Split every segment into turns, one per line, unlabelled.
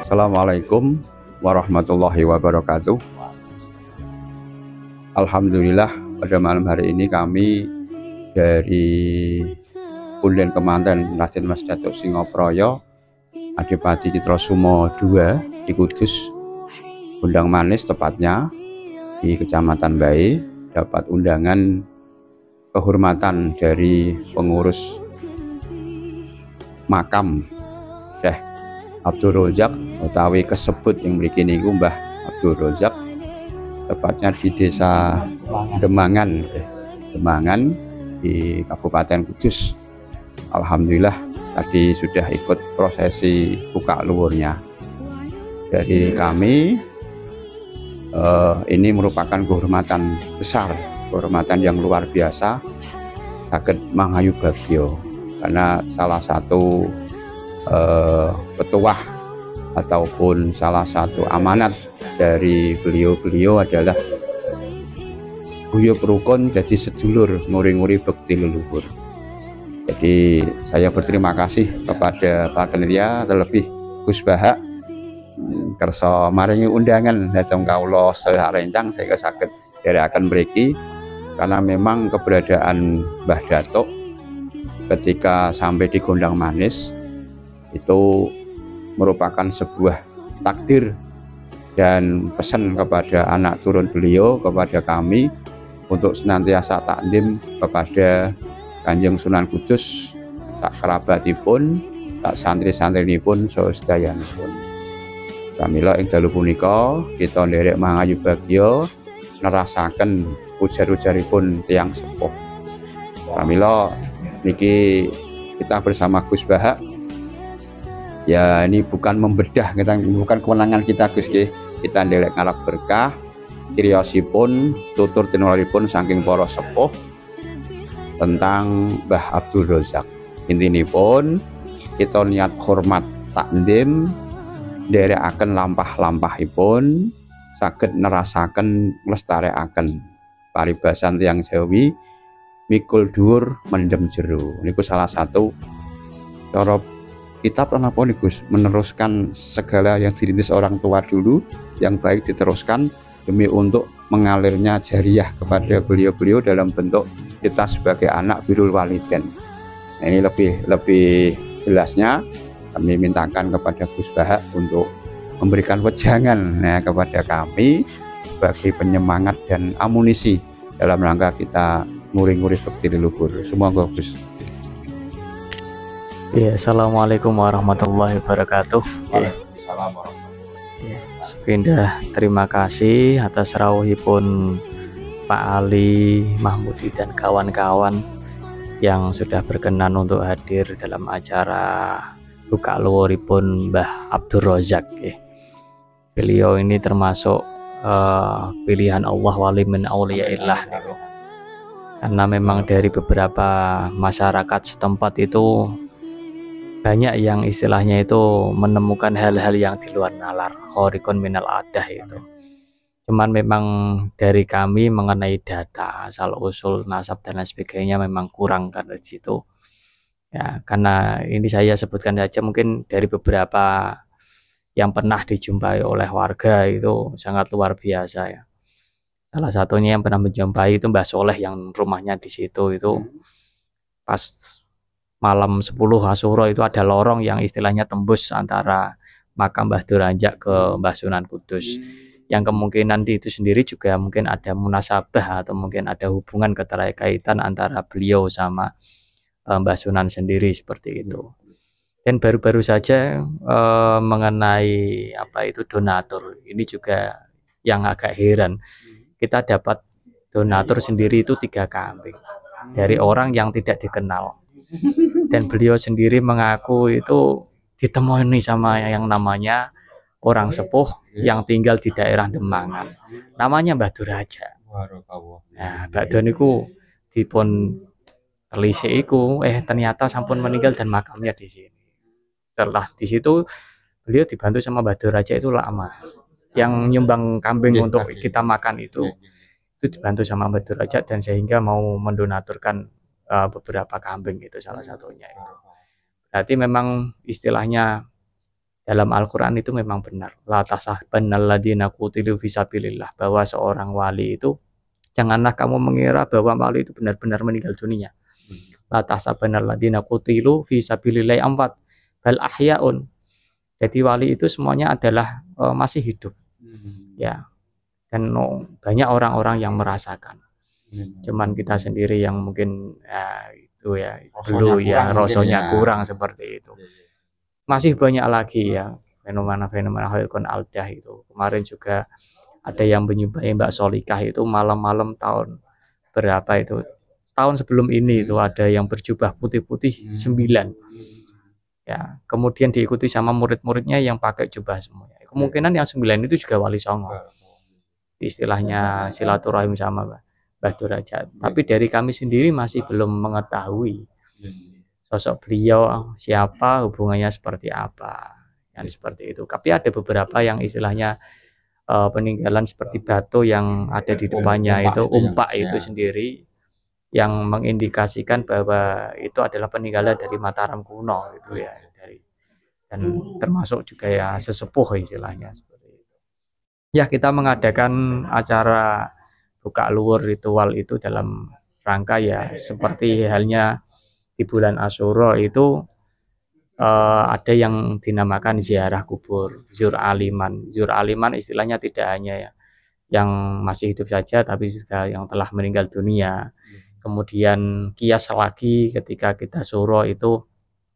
Assalamualaikum warahmatullahi wabarakatuh. Alhamdulillah pada malam hari ini kami dari Punden Kemanten Raden Mas Datuk Singoproyo Adipati Citrosumo II di Kudus, Gundang Manis tepatnya di Kecamatan Bae, dapat undangan kehormatan dari pengurus makam Syekh Abdul Rozak utawi kesebut yang mriki niku Mbah Abdul Rozak, tepatnya di Desa Demangan di Kabupaten Kudus. Alhamdulillah tadi sudah ikut prosesi buka luhurnya. Dari kami ini merupakan kehormatan besar, kehormatan yang luar biasa saged mangayu bagyo, karena salah satu petuah ataupun salah satu amanat dari beliau adalah guyub rukun jadi sedulur nguri-nguri bekti leluhur. Jadi saya berterima kasih kepada Pak Panitia, terlebih Gus Bahak kersa maringi undangan dhateng kawula sedaya rencang saya saged dherekaken mriki, karena memang keberadaan Mbah Datuk ketika sampai di Gondang Manis itu merupakan sebuah takdir dan pesan kepada anak turun beliau, kepada kami untuk senantiasa takdim kepada Kanjeng Sunan Kudus, tak kerabatipun, tak santri-santrinipun saedayanipun. Pramila ing dalu punika kita nderek mangayu bagya nerasaken ujar-ujaripun tiyang sepuh. Pramila niki kita bersama Gus Bahak. Ya, ini bukan membedah, bukan kewenangan kita Gus, kita ndelek ngarep berkah criyosipun tutur tinularipun saking para sepuh tentang Mbah Abdul Rozak. Intinipun kita niat hormat takdim nderekaken lampah-lampahipun saged nerasaken nglestarekaken paribasan tiyang Jawi mikul dhuwur mendem jero. Niku salah satu cara kita pernah Gus meneruskan segala yang dirintis orang tua dulu yang baik diteruskan demi untuk mengalirnya jariah kepada beliau-beliau dalam bentuk kita sebagai anak birrul walidain. Nah, ini lebih jelasnya kami mintakan kepada Gus Bahak untuk memberikan wejangan kepada kami sebagai penyemangat dan amunisi dalam rangka kita nguri-nguri bekti leluhur. Semoga Gus.
Ya, assalamualaikum warahmatullahi wabarakatuh.
Waalaikumsalam
Ya, sepindah terima kasih atas rawuhipun Pak Ali Mahmudi dan kawan-kawan yang sudah berkenan untuk hadir dalam acara buka luhuripun Mbah Abdul Rozak. Beliau ini termasuk pilihan Allah wali min auliyaillah niku. Karena memang dari beberapa masyarakat setempat itu banyak yang istilahnya itu menemukan hal-hal yang di luar nalar, khorikun minal adah itu. Cuman memang dari kami mengenai data, asal usul nasab dan lain sebagainya memang kurang karena situ. Ya, karena ini saya sebutkan saja mungkin dari beberapa yang pernah dijumpai oleh warga itu sangat luar biasa ya. Salah satunya yang pernah menjumpai itu Mbah Soleh yang rumahnya di situ itu pas malam 10 Asyura itu ada lorong yang istilahnya tembus antara makam Mbah Durajak ke Mbah Sunan Kudus, yang kemungkinan di itu sendiri juga mungkin ada munasabah atau mungkin ada hubungan keterkaitan antara beliau sama Mbah Sunan sendiri seperti itu. Dan baru-baru saja mengenai apa itu donatur, ini juga yang agak heran, kita dapat donatur sendiri itu 3 kambing dari orang yang tidak dikenal. Dan beliau sendiri mengaku itu ditemui sama yang namanya orang sepuh yang tinggal di daerah Demangan, namanya Mbah Durajak. Nah, Mbak Don iku dipun telisik iku ternyata sampun meninggal dan makamnya di sini. Setelah di situ beliau dibantu sama Mbah Durajak itu lama. Yang nyumbang kambing untuk kita makan itu dibantu sama Mbah Durajak, dan sehingga mau mendonaturkan beberapa kambing itu salah satunya itu. Berarti memang istilahnya dalam Al-Quran itu memang benar, la tahsabannal ladzina qutilu fisabilillah, bahwa seorang wali itu janganlah kamu mengira bahwa wali itu benar-benar meninggal dunia. La tahsabannal ladzina qutilu fisabilillah amwat bal ahyaun. Jadi wali itu semuanya adalah masih hidup, ya. Dan banyak orang-orang yang merasakan. Cuman kita sendiri yang mungkin itu ya dulu ya rasanya kurang seperti itu. Masih banyak lagi ya fenomena-fenomena khairun aldah itu. Kemarin juga ada yang menyubai Mbak Solikah itu malam-malam tahun berapa itu? Setahun sebelum ini itu ada yang berjubah putih-putih 9. Ya, kemudian diikuti sama murid-muridnya yang pakai jubah semuanya. Kemungkinan yang 9 itu juga Wali Songo. Istilahnya silaturahim sama Mbah Durajat. Tapi dari kami sendiri masih belum mengetahui sosok beliau siapa, hubungannya seperti apa, yang seperti itu. Tapi ada beberapa yang istilahnya peninggalan seperti batu yang ada di depannya itu, umpak itu sendiri, yang mengindikasikan bahwa itu adalah peninggalan dari Mataram kuno itu ya, dan termasuk juga ya sesepuh istilahnya seperti itu. Ya, kita mengadakan acara buka luwur ritual itu dalam rangka ya seperti halnya di bulan Asyura itu ada yang dinamakan ziarah kubur, zur aliman. Zur aliman istilahnya tidak hanya ya yang masih hidup saja, tapi juga yang telah meninggal dunia. Kemudian kias lagi ketika kita suro itu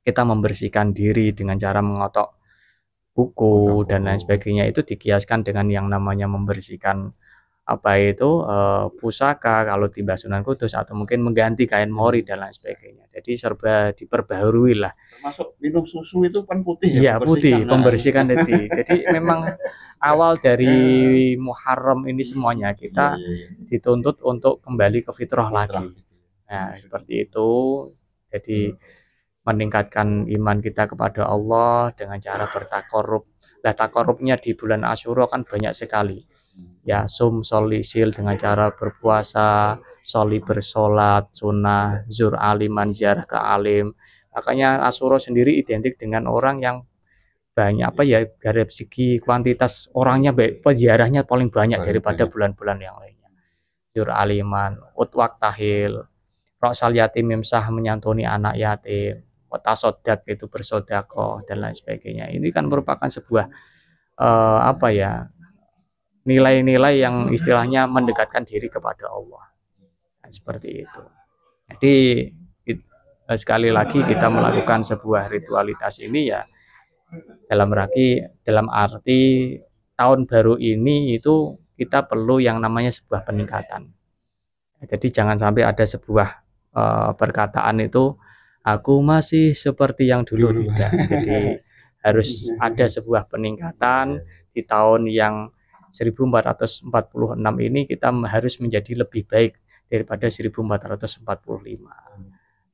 kita membersihkan diri dengan cara mengotok buku dan lain sebagainya, itu dikiaskan dengan yang namanya membersihkan apa itu pusaka kalau di Sunan Kudus, atau mungkin mengganti kain mori dan lain sebagainya. Jadi serba diperbaharui lah.
Termasuk minum susu itu kan putih
ya? Iya putih, membersihkan hati. Jadi memang awal dari Muharram ini semuanya kita dituntut untuk kembali ke fitrah lagi. Nah seperti itu. Jadi meningkatkan iman kita kepada Allah dengan cara bertakorup. Nah takorupnya di bulan Asyura kan banyak sekali. Ya, sum soli sil dengan cara berpuasa, soli bersolat, sunnah, zur aliman, ziarah ke alim. Makanya Asyura sendiri identik dengan orang yang banyak apa ya, dari segi kuantitas orangnya baik, peziarahnya paling banyak daripada bulan-bulan yang lainnya. Zur aliman, utwak tahil, roksal yatim mimsah menyantuni anak yatim, tasodak itu bersodako dan lain sebagainya. Ini kan merupakan sebuah apa ya, nilai-nilai yang istilahnya mendekatkan diri kepada Allah. Nah, seperti itu. Jadi sekali lagi kita melakukan sebuah ritualitas ini ya dalam arti tahun baru ini itu kita perlu yang namanya sebuah peningkatan. Jadi jangan sampai ada sebuah perkataan itu aku masih seperti yang dulu, tidak. Jadi harus ada sebuah peningkatan di tahun yang 1446 ini. Kita harus menjadi lebih baik daripada 1445.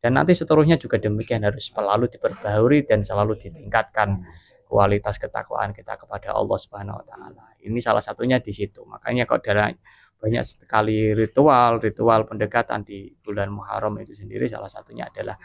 Dan nanti seterusnya juga demikian, harus selalu diperbaharui dan selalu ditingkatkan kualitas ketakwaan kita kepada Allah Subhanahu wa taala. Ini salah satunya di situ. Makanya kok banyak sekali ritual pendekatan di bulan Muharram itu sendiri, salah satunya adalah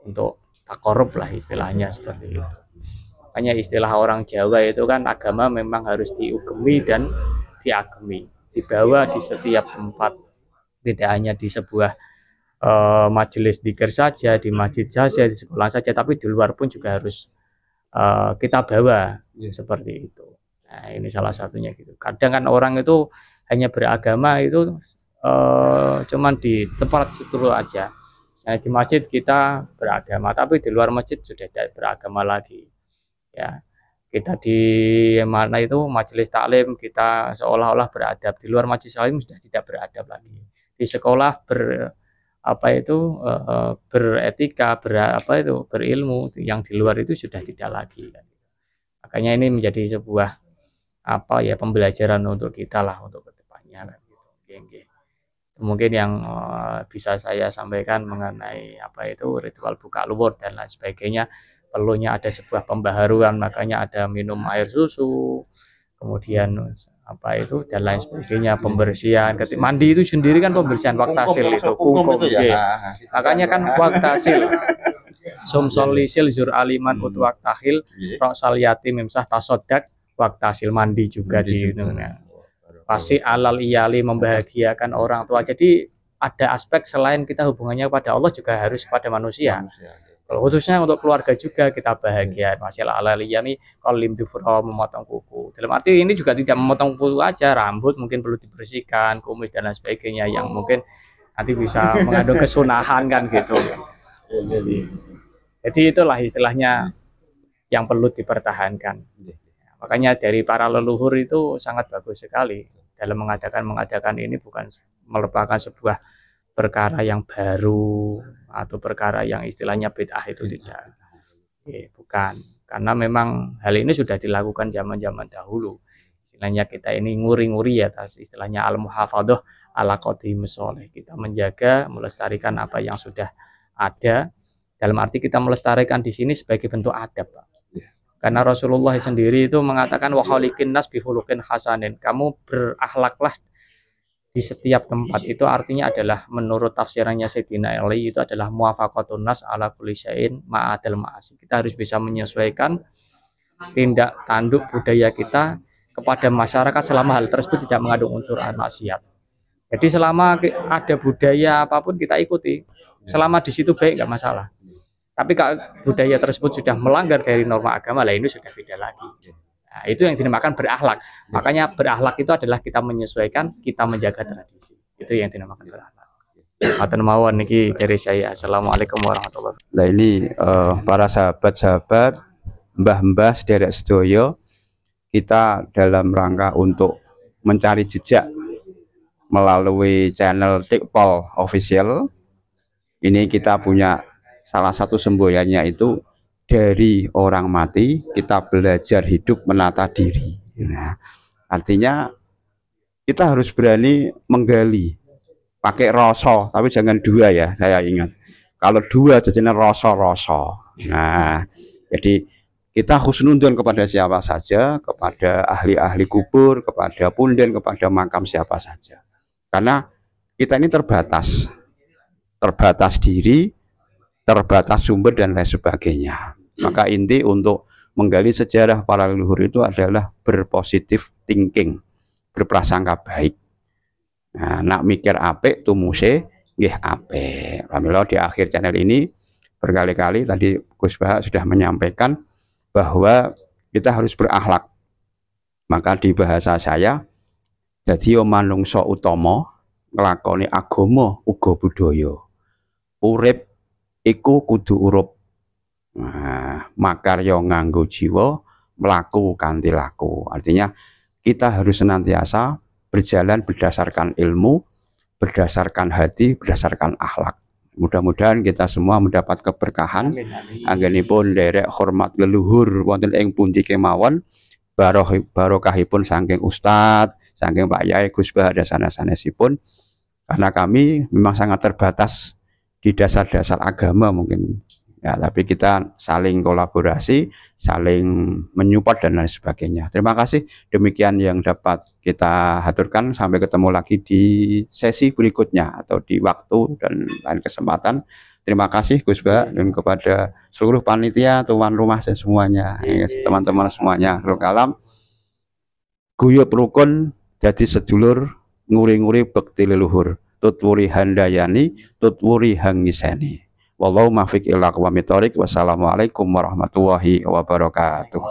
untuk takorup lah istilahnya seperti itu. Makanya istilah orang Jawa itu kan agama memang harus diugemi dan diagemi, dibawa di setiap tempat, tidak hanya di sebuah majelis dzikir saja, di masjid saja, di sekolah saja, tapi di luar pun juga harus kita bawa seperti itu. Nah ini salah satunya gitu. Kadang kan orang itu hanya beragama itu cuman di tempat situ aja. Nah, di masjid kita beragama, tapi di luar masjid sudah tidak beragama lagi. Ya, kita di mana itu majelis taklim kita seolah-olah beradab, di luar majelis taklim sudah tidak beradab lagi. Di sekolah beretika, berilmu, yang di luar itu sudah tidak lagi. Makanya ini menjadi sebuah pembelajaran untuk kita lah untuk kedepannya. Gitu. Mungkin yang bisa saya sampaikan mengenai ritual buka luwur dan lain sebagainya. Perlunya ada sebuah pembaharuan, makanya ada minum air susu, kemudian dan lain sebagainya, pembersihan. Ketika mandi itu sendiri kan pembersihan waktasil itu, kungkum itu ya. Makanya kan waktasil. Sumsol lisil zur aliman utwak tahil roksal yatim imsah tasodak waktu hasil mandi juga di pasti alal iyali membahagiakan orang tua. Jadi ada aspek selain kita hubungannya pada Allah juga harus pada manusia. Kalau khususnya untuk keluarga juga kita bahagia. Masalah alal iyami kolim dufro memotong kuku. Dalam arti ini juga tidak memotong kuku aja, rambut mungkin perlu dibersihkan, kumis dan lain sebagainya yang mungkin nanti bisa mengandung kesunahan kan gitu. Jadi itulah istilahnya yang perlu dipertahankan. Makanya dari para leluhur itu sangat bagus sekali dalam mengadakan ini, bukan merupakan sebuah perkara yang baru atau perkara yang istilahnya bid'ah, itu tidak. Bukan, karena memang hal ini sudah dilakukan zaman-zaman dahulu. Istilahnya kita ini nguri-nguri ya, atas istilahnya al-muhafadhah ala qadimus sholih. Kita menjaga, melestarikan apa yang sudah ada. Dalam arti kita melestarikan di sini sebagai bentuk adab, Pak. Karena Rasulullah sendiri itu mengatakan wa khaliqin nas bi khuluqin hasanin. Kamu berakhlaklah di setiap tempat. Itu artinya adalah menurut tafsirannya Sayyidina Ali itu adalah muwafaqatun nas ala kulli syai'in ma'adal ma'asi. Kita harus bisa menyesuaikan tindak tanduk budaya kita kepada masyarakat selama hal tersebut tidak mengandung unsur maksiat. Jadi selama ada budaya apapun kita ikuti. Selama di situ baik nggak masalah. Tapi kalau budaya tersebut sudah melanggar dari norma agama, lah ini sudah beda lagi. Nah, itu yang dinamakan berakhlak. Makanya berakhlak itu adalah kita menyesuaikan, kita menjaga tradisi. Itu yang dinamakan berakhlak. Matur mawon niki dari saya. Assalamualaikum warahmatullahi wabarakatuh.
Nah ini para sahabat-sahabat, mbah-mbah sederek sedoyo, kita dalam rangka untuk mencari jejak melalui channel Tikpol Official. Ini kita punya salah satu semboyannya itu dari orang mati kita belajar hidup menata diri. Nah, artinya kita harus berani menggali, pakai rasa, tapi jangan dua ya, saya ingat. Kalau dua jadinya rasa-rasa. Nah, jadi kita husnudon kepada siapa saja, kepada ahli-ahli kubur, kepada punden, kepada makam siapa saja. Karena kita ini terbatas diri, terbatas sumber dan lain sebagainya. Maka inti untuk menggali sejarah para leluhur itu adalah berpositif thinking, berprasangka baik. Nah, nak mikir apik tumuse nggih apik. Alhamdulillah di akhir channel ini berkali-kali tadi Gus Bah sudah menyampaikan bahwa kita harus berakhlak. Maka di bahasa saya dadi manungsa utama nglakoni agama uga budaya. Urip iku kudu urup. Nah, makarya nganggo jiwa, mlaku kanthi laku. Artinya kita harus senantiasa berjalan berdasarkan ilmu, berdasarkan hati, berdasarkan akhlak. Mudah-mudahan kita semua mendapat keberkahan. Anggenipun derek hormat leluhur wonten ing pundi kemawon, barokahipun saking Ustadz, saking Pak Yai Gus Bah sanes-sanesipun. Karena kami memang sangat terbatas di dasar-dasar agama mungkin ya, tapi kita saling kolaborasi, saling menyupport dan lain sebagainya. Terima kasih, demikian yang dapat kita haturkan. Sampai ketemu lagi di sesi berikutnya atau di waktu dan lain kesempatan. Terima kasih Gus Bah dan kepada seluruh panitia, tuan rumah dan semuanya, teman-teman semuanya. Kalam guyub rukun jadi sedulur, nguri-nguri bekti leluhur, tutwuri handayani, tutwuri hangiseni. Wallahu muwaffiq ila aqwamit thoriq. Wassalamualaikum warahmatullahi wabarakatuh.